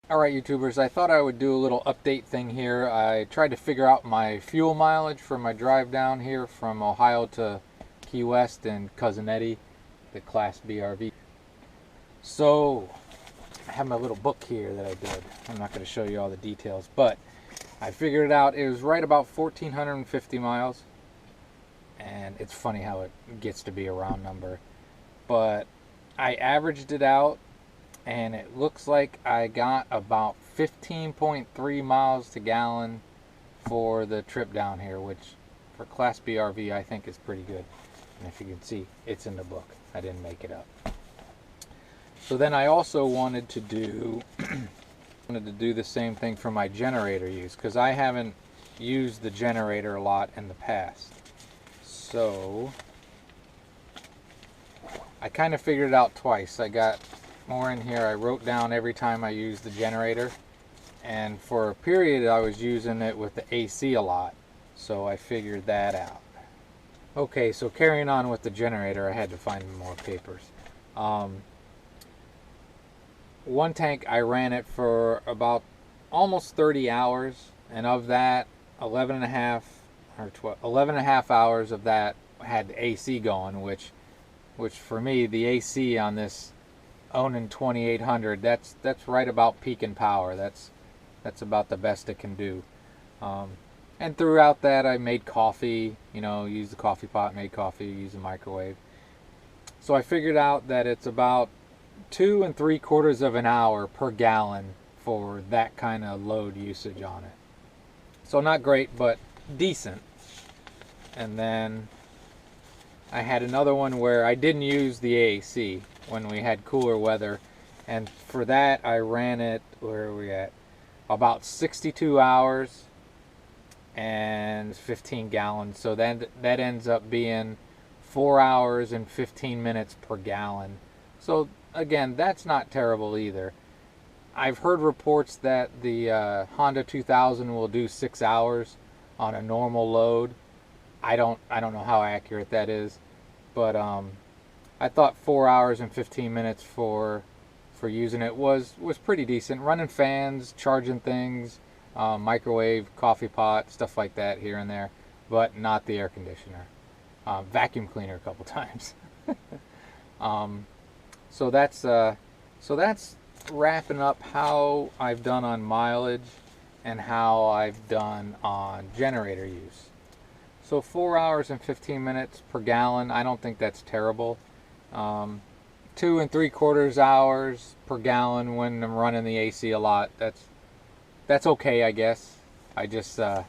Alright YouTubers, I thought I would do a little update thing here. I tried to figure out my fuel mileage for my drive down here from Ohio to Key West and Cousin Eddie, the Class B RV. So, I have my little book here that I did. I'm not going to show you all the details, but I figured it out. It was right about 1,450 miles. And it's funny how it gets to be a round number. But I averaged it out, and it looks like I got about 15.3 miles to gallon for the trip down here, which for Class B RV I think is pretty good. And if you can see, it's in the book. I didn't make it up. So then I also wanted to do the same thing for my generator use, because I haven't used the generator a lot in the past. So I kind of figured it out twice. I got more in here. I wrote down every time I used the generator, and for a period I was using it with the AC a lot, so I figured that out. Okay, so carrying on with the generator, I had to find more papers. One tank I ran it for about almost 30 hours, and of that 11 and a half hours of that had AC going, which for me, the AC on this Onan 2800, that's right about peaking power. That's about the best it can do. And throughout that, I made coffee. Used the coffee pot, made coffee, used the microwave. So I figured out that it's about 2 3/4 of an hour per gallon for that kind of load usage on it. So not great, but decent. And then I had another one where I didn't use the AC when we had cooler weather, and for that I ran it, where are we at, about 62 hours and 15 gallons. So that ends up being 4 hours and 15 minutes per gallon. So again, that's not terrible either. I've heard reports that the Honda 2000 will do 6 hours on a normal load. I don't know how accurate that is, but I thought 4 hours and 15 minutes for using it was pretty decent. Running fans, charging things, microwave, coffee pot, stuff like that here and there, but not the air conditioner. Vacuum cleaner a couple times. So that's wrapping up how I've done on mileage and how I've done on generator use. So 4 hours and 15 minutes per gallon, I don't think that's terrible. 2 3/4 hours per gallon when I'm running the AC a lot, that's okay, I guess. I don't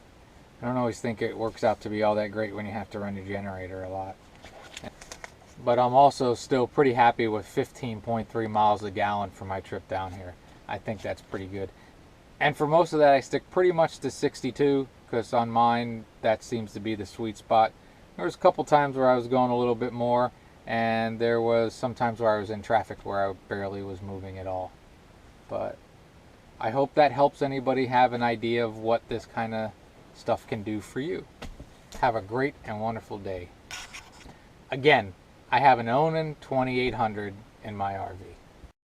always think it works out to be all that great when you have to run your generator a lot. But I'm also still pretty happy with 15.3 miles a gallon for my trip down here. I think that's pretty good. And for most of that, I stick pretty much to 62, because on mine, that seems to be the sweet spot. There was a couple times where I was going a little bit more, and there was some times where I was in traffic where I barely was moving at all. But I hope that helps anybody have an idea of what this kind of stuff can do for you. Have a great and wonderful day. Again, I have an Onan 2800 in my RV.